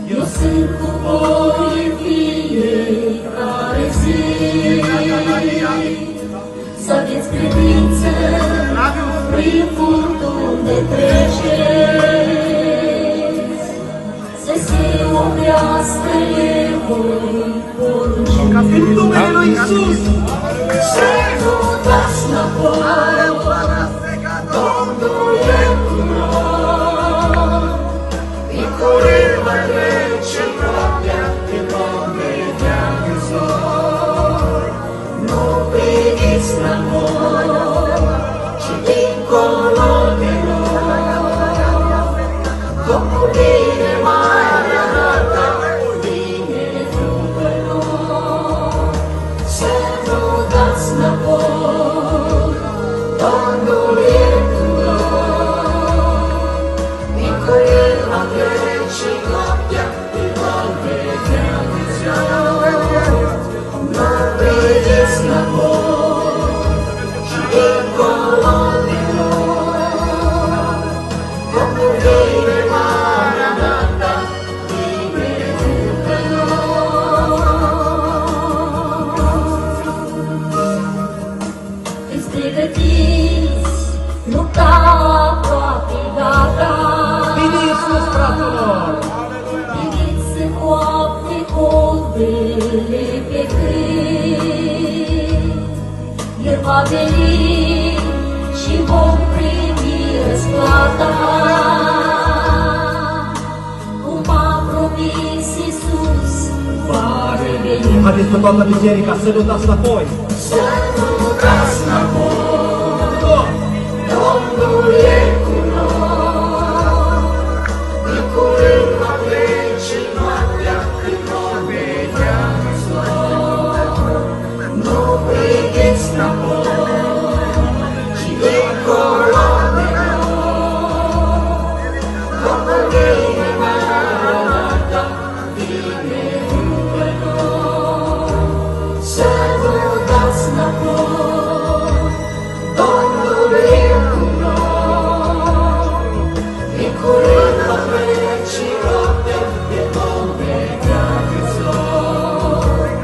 Eu sunt cu voi în fiecare zi. Să aveți credință prin furtuni de treceți, să se oprească evul poruncii. În numele lui Iisus! Să nu dați înapoi, Domnul e cu noi. Din curând va trece noaptea, când vom vedea în zori. Nu priviți înapoi, ci dincolo de noi. Domnul vine, Maranata, vine după noi. Să nu dați înapoi, Domnul e cu noi. Din curând va trece noaptea, când vom vedea în zori. Nu priviți înapoi, ci dincolo de noi. Domnul vine, Maranata, vine după noi. Fiți pregătiți, lupta aproape gata. Bine Iisus, fraților! Priviți în coapte colbele pe cânt. El va veni și vom primi răsplata. Cum a promis Iisus, va reveni. Haideți pe toată biserica să nu dați înapoi! Să nu dați înapoi, Domnul e cu noi. Din curând va trece noaptea, când vom vedea în zori. Nu priviți înapoi, ci dincolo de noi. Domnul vine, Maranata, vine după noi. Să nu dați înapoi, Domnul e cu noi. Din curând va trece noaptea, când vom vedea în zori.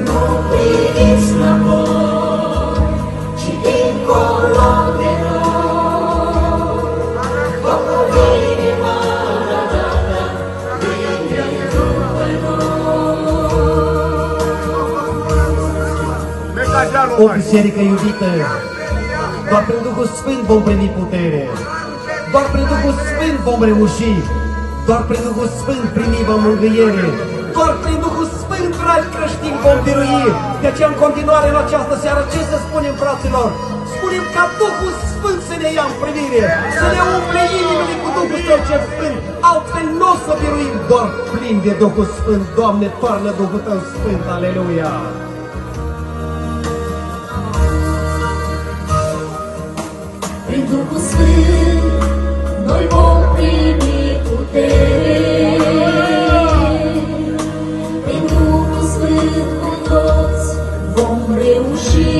Nu priviți înapoi, ci dincolo de noi. Domnul vine, Maranata, vine după noi. O biserică iubită, doar prin Duhul Sfânt vom primi putere. Doar prin Duhul Sfânt vom reuși. Doar prin Duhul Sfânt primim mângâiere. Doar prin Duhul Sfânt, dragi creștini, vom birui. De aceea, în continuare, în această seară, ce să spunem, fraților? Spunem ca Duhul Sfânt să ne ia în privire, să ne umple inimile cu Duhul Său cel Sfânt. Altfel nu o să biruim, doar plin de Duhul Sfânt. Doamne, toarnă Duhul Tău Sfânt, aleluia! Prin Duhul Sfânt noi vom primi putere. Prin Duhul Sfânt cu toți vom reuși.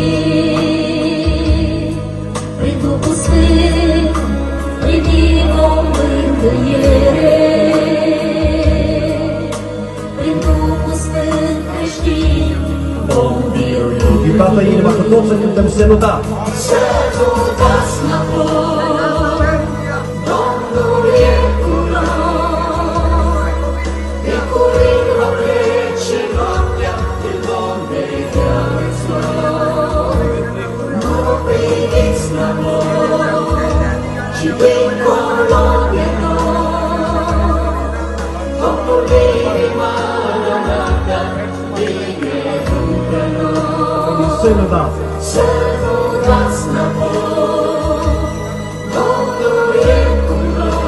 Prin Duhul Sfânt primim o mângâiere. Prin Duhul Sfânt creștini vom birui. Din toată inima, cu toți să cântăm și să nu da. Să nu dați înapoi, Domnul e cu noi. Din curând va trece noaptea, când vom vedea în zori. Nu priviți înapoi, ci dincolo de noi. Domnul vine, Maranata, vine după noi. Să nu dați. Să nu dați înapoi, Domnul e cu noi.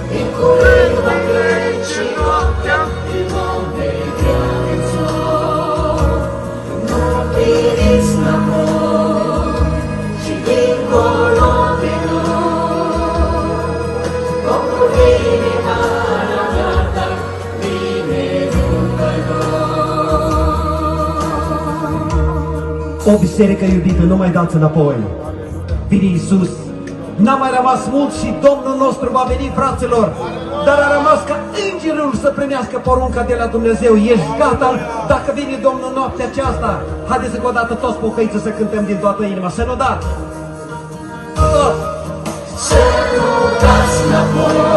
Din curând va trece noaptea, când vom vedea în zori. Nu priviți înapoi, ci dincolo de noi. Domnul vine, Maranata, vine după noi. O biserică iubită, nu mai dați înapoi. Vine Iisus, N-a mai rămas mult și Domnul nostru va veni, fraților. Dar a rămas ca îngerul să primească porunca de la Dumnezeu. Ești gata? Dacă vine Domnul noaptea aceasta, haideți încă o dată toți pocăiți să cântăm din toată inima. Să nu dați! Să nu dați înapoi.